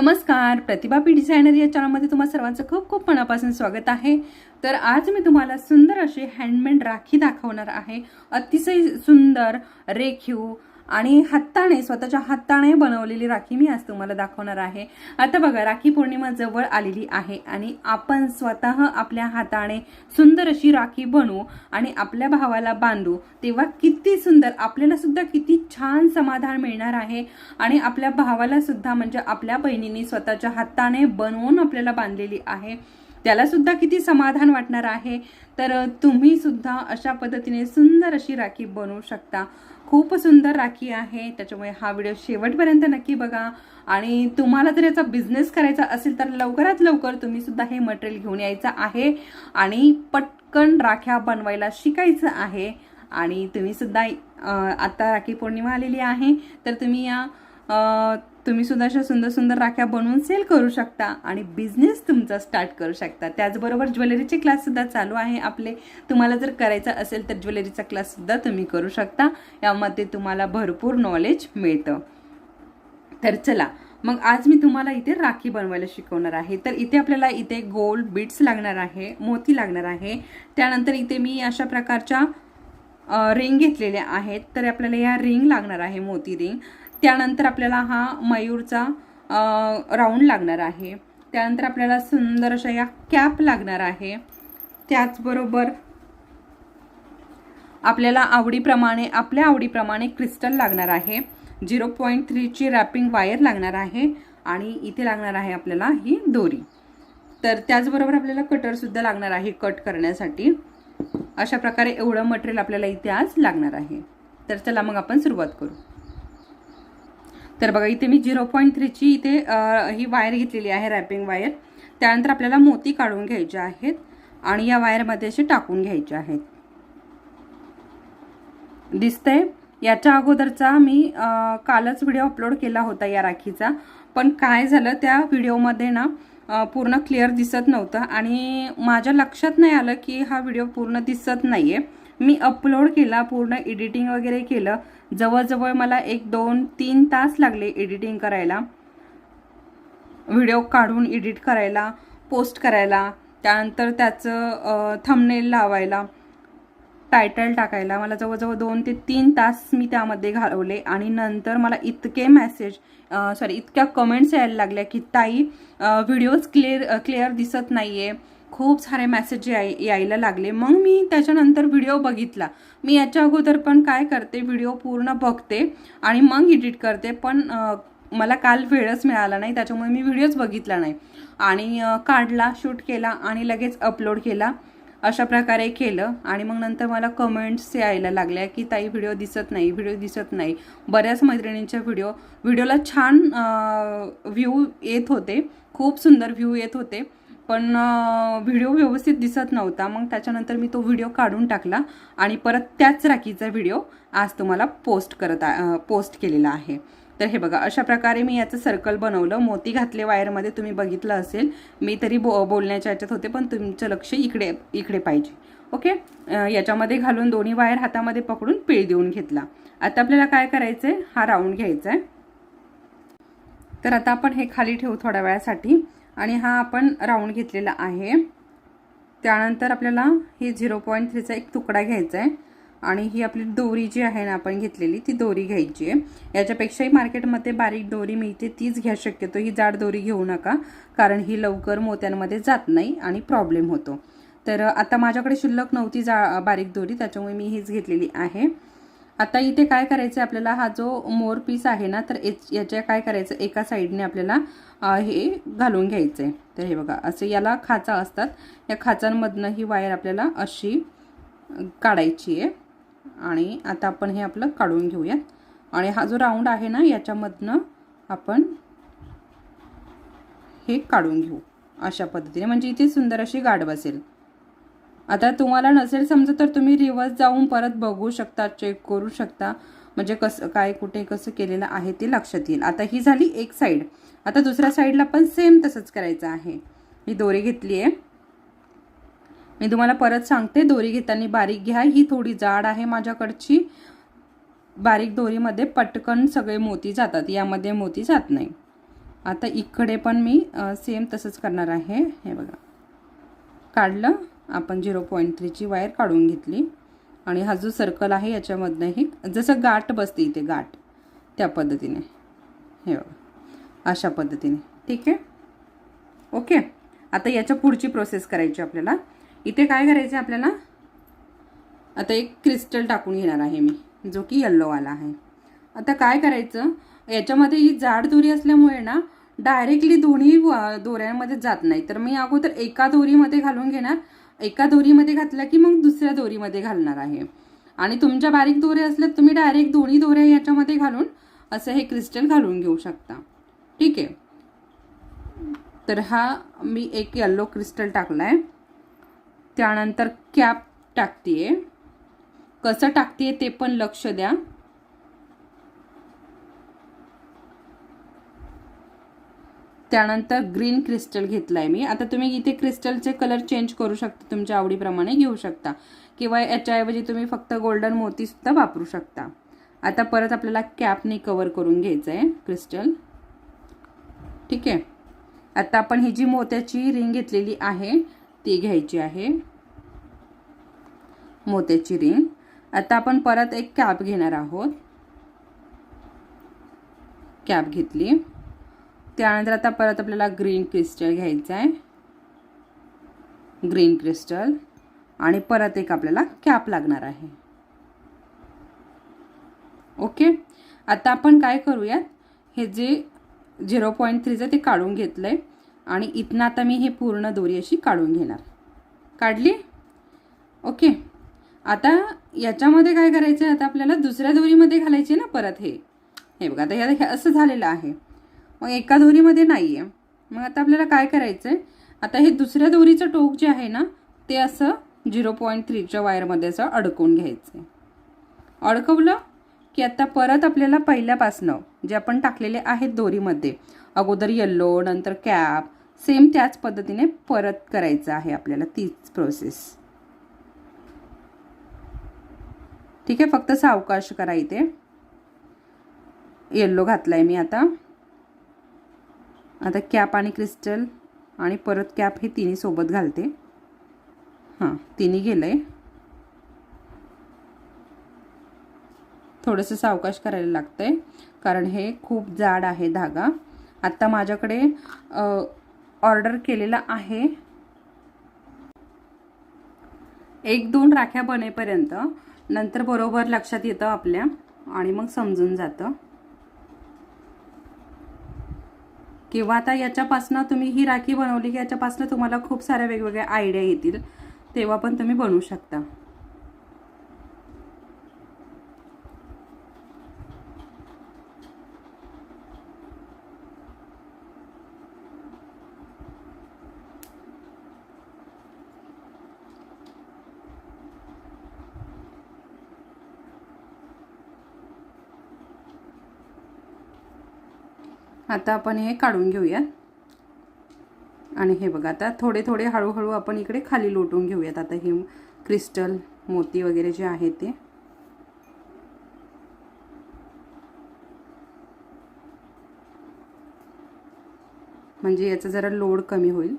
नमस्कार, प्रतिभा P designer या चॅनलमध्ये तुम्हा सर्वांचं खूप खूप मनापासून स्वागत आहे। तर आज मी तुम्हाला सुंदर अशी हँडमेड राखी दाखवणार आहे। अतिशय सुंदर रेखीव आणि हाताने स्वतःच्या हाताने बनवलेली राखी मी आज तुम्हाला दाखवणार आहे। आता बघा, राखी पौर्णिमा जवळ आलेली आहे आणि आपण स्वतः आपल्या हाताने सुंदर अशी राखी बनवू आणि आपल्या भावाला बांधू, तेव्हा किती सुंदर, आपल्याला सुद्धा किती छान समाधान मिळणार आहे आणि आपल्या भावाला सुद्धा, म्हणजे आपल्या बहिणींनी स्वतःच्या हाताने बनवून आपल्याला बांधलेली आहे, त्याला सुद्धा किती समाधान वाटणार आहे। तर तुम्ही सुद्धा अशा पद्धतीने सुंदर अशी राखी बनवू शकता। खूप सुंदर राखी आहे, त्याच्यामुळे हा व्हिडिओ शेवटपर्यंत नक्की बघा। आणि तुम्हाला जर याचा बिझनेस करायचा असेल तर लवकरात लवकर तुम्ही सुद्धा हे मटेरियल घेऊन यायचं आहे आणि पटकन राख्या बनवायला शिकायचं आहे। आणि तुम्ही सुद्धा आता राखी पौर्णिमा आलेली आहे, तर तुम्ही सुद्धा अशा सुंदर सुंदर राख्या बनवून सेल करू शकता आणि बिझनेस तुमचा स्टार्ट करू शकता। त्याचबरोबर ज्वेलरीचे क्लास सुद्धा चालू आहे आपले। तुम्हाला जर करायचं असेल तर ज्वेलरीचा क्लास सुद्धा तुम्ही करू शकता, यामध्ये तुम्हाला भरपूर नॉलेज मिळतं। तर चला मग, आज मी तुम्हाला इथे राखी बनवायला शिकवणार आहे। तर इथे आपल्याला इथे गोल्ड बीड्स लागणार आहे, मोती लागणार आहे। त्यानंतर इथे मी अशा प्रकारच्या रिंग घेतलेल्या आहेत, तर आपल्याला या रिंग लागणार आहे, मोती रिंग। त्यानंतर आपल्याला हा मयूरचा राऊंड लागणार आहे। त्यानंतर आपल्याला सुंदर अशा या कॅप लागणार आहे। त्याचबरोबर आपल्याला आपल्या आवडीप्रमाणे क्रिस्टल लागणार आहे। 0.3 ची रॅपिंग वायर लागणार आहे आणि इथे लागणार आहे आपल्याला ही दोरी। तर त्याचबरोबर आपल्याला कटर सुद्धा लागणार आहे कट करण्यासाठी। अशा प्रकारे एवढं मटेरियल आपल्याला इथे आज लागणार आहे। तर चला मग आपण सुरुवात करू। तर बघा, इथे मी 0.3 ची इथे ही वायर घेतलेली आहे, रॅपिंग वायर। त्यानंतर आपल्याला मोती काढून घ्यायचे आहेत आणि या वायरमध्ये असे टाकून घ्यायचे आहेत। दिसतंय? याच्या अगोदरचा मी कालच व्हिडिओ अपलोड केला होता या राखीचा, पण काय झालं, त्या व्हिडिओमध्ये ना पूर्ण क्लिअर दिसत नव्हतं आणि माझ्या लक्षात नाही आलं की हा व्हिडिओ पूर्ण दिसत नाहीये। मी अपलोड केला, पूर्ण एडिटिंग वगैरे केलं, जवळजवळ मला 1-2-3 तास लागले एडिटिंग करायला, व्हिडिओ काढून एडिट करायला, पोस्ट करायला, त्यानंतर त्याचं थंबनेल लावायला, टायटल टाकायला। मला जवळजवळ 2 ते 3 तास मी त्यामध्ये घालवले आणि नंतर मला इतक्या कमेंट्स यायला लागल्या की ताई व्हिडिओज क्लिअर दिसत नाहीये, खूप सारे मेसेज यायला लागले। मग मी त्याच्यानंतर व्हिडिओ बघितला। मी याच्या अगोदर पण काय करते, व्हिडिओ पूर्ण बघते आणि मग एडिट करते, पण मला काल वेळच मिळाला नाही, त्याच्यामुळे मी व्हिडिओच बघितला नाही आणि काढला, शूट केला आणि लगेच अपलोड केला। अशा प्रकारे केलं आणि मग नंतर मला कमेंट्स यायला लागल्या की ताई व्हिडिओ दिसत नाही। बऱ्याच मैत्रिणींच्या व्हिडिओला छान व्ह्यू येत होते, खूप सुंदर व्ह्यू येत होते, पण व्हिडिओ व्यवस्थित दिसत नव्हता। मग त्याच्यानंतर मी तो व्हिडिओ काढून टाकला आणि परत त्याच राखीचा व्हिडिओ आज तुम्हाला पोस्ट केलेला आहे। तर हे बघा, अशा प्रकारे मी याचं सर्कल बनवलं, मोती घातले वायरमध्ये, तुम्ही बघितलं असेल। मी तरी बोलण्याच्या ह्याच्यात होते, पण तुमचं लक्ष इकडे पाहिजे। ओके, याच्यामध्ये घालून दोन्ही वायर हातामध्ये पकडून पीळ देऊन घेतला। आता आपल्याला काय करायचंय, हा राऊंड घ्यायचा आहे। तर आता आपण हे खाली ठेवू थोड्या वेळासाठी आणि हा आपण राऊंड घेतलेला आहे। त्यानंतर आपल्याला हे 0.3 चा एक तुकडा घ्यायचा आहे आणि ही आपली दोरी जी आहे ना आपण घेतलेली, ती दोरी घ्यायची आहे। याच्यापेक्षाही मार्केटमध्ये बारीक दोरी मिळते, तीच घ्या शक्यतो, ही जाड दोरी घेऊ नका, कारण ही लवकर मोत्यांमध्ये जात नाही आणि प्रॉब्लेम होतो। तर आता माझ्याकडे शिल्लक नव्हती बारीक दोरी, त्याच्यामुळे मी हीच घेतलेली आहे। आता इथे काय करायचं, आपल्याला हा जो मोर पीस आहे ना, तर याच्या काय करायचं, एका साईडने आपल्याला हे घालून घ्यायचं आहे। तर हे बघा, असे याला खाचा असतात, या खाचांमधनं ही वायर आपल्याला अशी काढायची आहे आणि आता आपण हे आपलं काढून घेऊयात आणि हा जो राऊंड आहे ना, याच्यामधनं आपण हे काढून घेऊ अशा पद्धतीने, म्हणजे इथे सुंदर अशी गाठ बसेल। आता तुम्हाला नसेल समजत तर तुम्ही रिवर्स जाऊन परत बघू शकता, चेक करू शकता, म्हणजे कसं काय कुठे कसं केलेलं आहे ते लक्षात येईल। आता ही झाली एक साईड, आता दुसऱ्या साईडला पण सेम तसंच करायचं आहे। मी दोरी घेतली आहे, मी तुम्हाला परत सांगते, दोरी घेताना बारीक घ्या, ही थोडी जाड आहे माझ्याकडची। बारीक दोरीमध्ये पटकन सगळे मोती जातात, यामध्ये मोती जात नाही। आता इकडे पण मी सेम तसंच करणार आहे. हे बघा, काढलं आपण 0.3ची वायर काढून घेतली आणि हा जो सर्कल आहे याच्यामधनंही जसं गाठ बसते इथे गाठ त्या पद्धतीने, हे बघा अशा पद्धतीने. ठीक आहे, ओके. आता याच्या पुढची प्रोसेस करायची आपल्याला. इथे काय करायचं आपल्याला, आता एक क्रिस्टल टाकून घेणार आहे मी, जो की येल्लोवाला आहे. आता काय करायचं, याच्यामध्ये ही जाड दोरी असल्यामुळे ना डायरेक्टली दोन्ही दोऱ्यांमध्ये जात नाही. तर मी अगोदर एका दोरीमध्ये घालून घेणार, एका दोरीमध्ये घातला की मग दुसऱ्या दोरीमध्ये घालणार आहे. आणि तुमच्या बारीक दोरे असल्यात तुम्ही डायरेक्ट दोन्ही दोऱ्या याच्यामध्ये घालून असं हे क्रिस्टल घालून घेऊ शकता. ठीक आहे. तर हा मी एक येल्लो क्रिस्टल टाकलाय. त्यानंतर कॅप टाकतीये. कसं टाकतीये ते पण लक्ष द्या. त्यानंतर ग्रीन क्रिस्टल घेतलाय मी. आता तुम्ही इथे क्रिस्टलचे कलर चेंज करू शकता, तुमच्या आवडीप्रमाणे घेऊ शकता, किंवा याच्याऐवजी तुम्ही फक्त गोल्डन मोती सुद्धा वापरू शकता. आता परत आपल्याला कॅपने कव्हर करून घ्यायचं आहे क्रिस्टल. ठीक आहे. आता आपण ही जी मोत्याची रिंग घेतलेली आहे ती घ्यायची आहे, मोत्याची रिंग. आता आपण परत एक कॅप घेणार आहोत. कॅप घेतली. त्यानंतर आता परत आपल्याला ग्रीन क्रिस्टल घ्यायचं आहे, ग्रीन क्रिस्टल, आणि परत एक आपल्याला कॅप लागणार आहे. ओके. आता आपण काय करूयात, हे जे 0.3चं ते काढून घेतलंय आणि इथनं आता मी हे पूर्ण दोरी अशी काढून घेणार. काढली. ओके. आता याच्यामध्ये काय करायचं, आता आपल्याला दुसऱ्या दोरीमध्ये घालायचे ना परत. हे बघा, आता हे असं झालेलं आहे, मग एका दोरीमध्ये नाही आहे. मग आता आपल्याला काय करायचं आहे, आता हे दुसऱ्या दोरीचं टोक जे आहे ना ते असं 0.3च्या वायरमध्ये असं अडकवून घ्यायचं आहे. अडकवलं की आता परत आपल्याला पहिल्यापासनं जे आपण टाकलेले आहेत दोरीमध्ये, अगोदर येल्लो नंतर कॅप, सेम त्याच पद्धतीने परत करायचं आहे आपल्याला, तीच प्रोसेस. ठीक आहे. फक्त सावकाश करा. इथे येल्लो घातलाय मी. आता कॅप आणि क्रिस्टल आणि परत कॅप हे तिन्ही सोबत घालते. हां, तिन्ही गेलंय. थोडंसं सावकाश करायला लागतंय कारण हे खूप जाड आहे धागा. आता माझ्याकडे ऑर्डर केलेला आहे 1-2 राख्या बनेपर्यंत. नंतर बरोबर लक्षात येतं आपल्या आणि मग समजून जातं. किंवा आता याच्यापासनं तुम्ही ही राखी बनवली की याच्यापासनं तुम्हाला खूप साऱ्या वेगवेगळ्या आयडिया येतील, तेव्हा पण तुम्ही बनवू शकता. आता आपण हे काढून घेऊयात. आणि हे बघा, आता थोडे थोडे हळूहळू आपण इकडे खाली लोटून घेऊयात. आता हे क्रिस्टल मोती वगैरे जे आहे ते. म्हणजे याचा जरा लोड कमी होईल.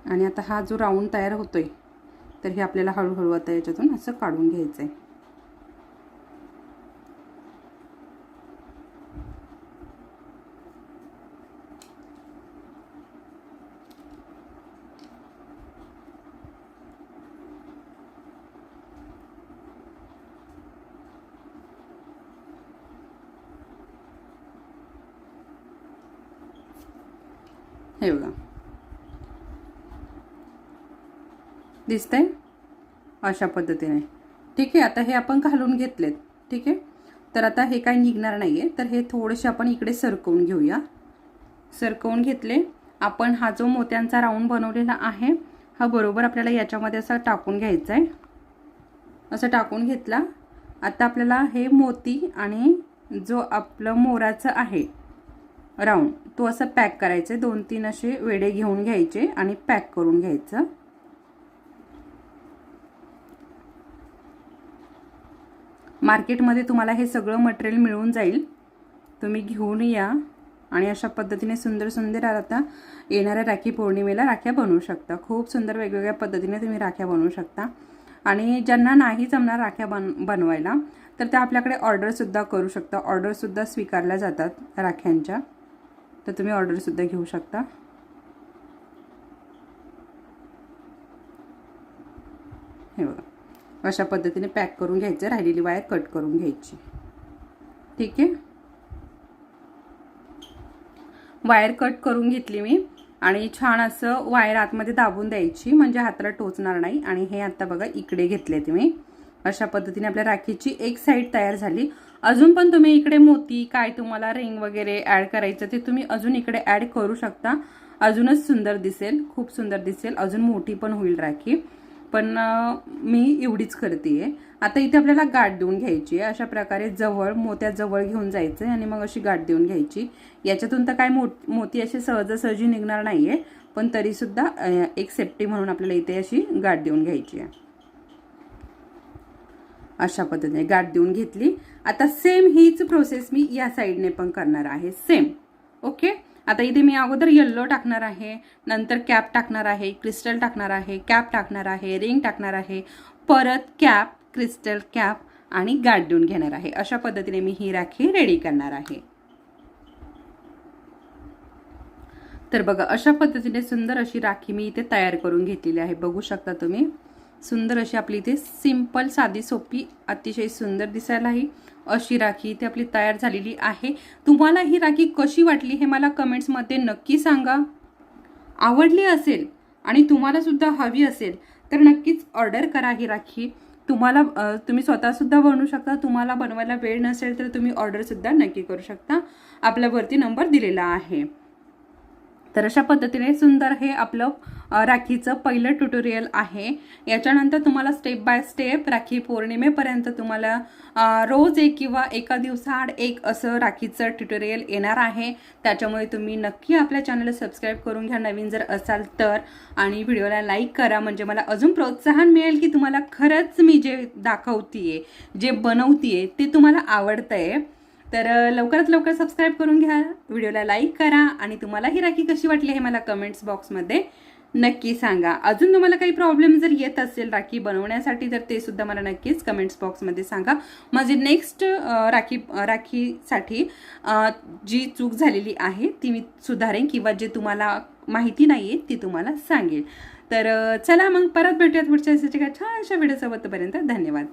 आणि आता हा जो राऊंड तयार होतोय तर हे आपल्याला हळूहळू आता याच्यातून असं काढून घ्यायचं आहे. हे बघा, दिसतंय अशा पद्धतीने. ठीक आहे. आता हे आपण घालून घेतलेत. ठीक आहे. तर आता हे काही निघणार नाहीये, तर हे थोडेसे आपण इकडे सरकवून घेऊया. सरकवून घेतले. आपण हा जो मोत्यांचा राऊंड बनवलेला आहे हा बरोबर आपल्याला याच्यामध्ये असा टाकून घ्यायचा आहे. असं टाकून घेतला. आता आपल्याला हे मोती आणि जो आपलं मोराचं आहे राऊंड तो असं पॅक करायचे. 2-3 असे वेडे घेऊन घ्यायचे आणि पॅक करून घ्यायचं. मार्केटमध्ये तुम्हाला हे सगळं मटेरियल मिळून जाईल. तुम्ही घेऊन या आणि अशा पद्धतीने सुंदर सुंदर आता येणाऱ्या राखी पौर्णिमेला राख्या बनवू शकता. खूप सुंदर वेगवेगळ्या पद्धतीने तुम्ही राख्या बनवू शकता. आणि ज्यांना नाही जमणार राख्या बनवायला तर त्या आपल्याकडे ऑर्डरसुद्धा करू शकता. ऑर्डरसुद्धा स्वीकारल्या जातात राख्यांच्या, तर तुम्ही ऑर्डरसुद्धा घेऊ शकता. हे बघा, अशा पद्धतीने पॅक करून घ्यायचं. राहिलेली वायर कट करून घ्यायची. ठीक आहे, वायर कट करून घेतली मी आणि छान असं वायर आतमध्ये दाबून द्यायची म्हणजे हाताला टोचणार नाही. आणि हे आता बघा इकडे घेतले तुम्ही. अशा पद्धतीने आपल्या राखीची एक साईड तयार झाली. अजून पण तुम्ही इकडे मोती काय तुम्हाला रिंग वगैरे ॲड करायचं ते तुम्ही अजून इकडे ॲड करू शकता. अजूनच सुंदर दिसेल, खूप सुंदर दिसेल. अजून मोठी पण होईल राखी, पण मी एवढीच करते. आता इथे आपल्याला गाठ देऊन घ्यायची आहे. अशा प्रकारे जवळ मोत्याजवळ घेऊन जायचं आणि मग अशी गाठ देऊन घ्यायची. याच्यातून तर काय मोती असे सहजासहजी निघणार नाहीये, पण तरीसुद्धा एक सेफ्टी म्हणून आपल्याला इथे अशी गाठ देऊन घ्यायची आहे. अशा पद्धतीने गाठ देऊन घेतली. आता सेम हीच प्रोसेस मी या साईडने पण करणार आहे. सेम. ओके, आता इथे मी अगोदर येल्लो टाकणार आहे, नंतर कॅप टाकणार आहे, क्रिस्टल टाकणार आहे, कॅप टाकणार आहे, रिंग टाकणार आहे, परत कॅप, क्रिस्टल, कॅप आणि गाठ देऊन घेणार आहे. अशा पद्धतीने मी ही राखी रेडी करणार आहे. तर बघा, अशा पद्धतीने सुंदर अशी राखी मी इथे तयार करून घेतलेली आहे. बघू शकता तुम्ही. सुंदर अशी आपली इथे सिंपल साधी सोपी अतिशय सुंदर दिसायला ही अशी राखी इथे आपली तयार झालेली आहे. तुम्हाला ही राखी कशी वाटली हे मला कमेंट्समध्ये नक्की सांगा. आवडली असेल आणि तुम्हाला सुद्धा हवी असेल तर नक्कीच ऑर्डर करा ही राखी. तुम्ही स्वतःसुद्धा बनवू शकता. तुम्हाला बनवायला वेळ नसेल तर तुम्ही ऑर्डरसुद्धा नक्की करू शकता. आपल्यावरती नंबर दिलेला आहे. तर अशा पद्धतीने सुंदर हे आपलं राखीचं पहिलं ट्युटोरियल आहे. याच्यानंतर तुम्हाला स्टेप बाय स्टेप राखी पौर्णिमेपर्यंत तुम्हाला रोज एक किंवा एका दिवसाआड एक असं राखीचं ट्युटोरियल येणार आहे. त्याच्यामुळे तुम्ही नक्की आपल्या चॅनलला सबस्क्राईब करून घ्या नवीन जर असाल तर, आणि व्हिडिओला लाईक करा म्हणजे मला अजून प्रोत्साहन मिळेल की तुम्हाला खरंच मी जे दाखवतीये, जे बनवतीये ते तुम्हाला आवडतंय. तर लवकरात लवकर सबस्क्राईब करून घ्या, व्हिडिओला लाईक करा आणि तुम्हाला ही राखी कशी वाटली हे मला कमेंट्स बॉक्समध्ये नक्की सांगा. अजून तुम्हाला काही प्रॉब्लेम जर येत असेल राखी बनवण्यासाठी तर ते सुद्धा मला नक्कीच कमेंट्स बॉक्समध्ये सांगा. माझी नेक्स्ट राखीसाठी जी चूक झालेली आहे ती मी सुधारेन किंवा जे तुम्हाला माहिती नाहीये ती तुम्हाला सांगेल. तर चला मग परत भेटूयात पुढच्या छानशा व्हिडिओसोबत. तोपर्यंत धन्यवाद.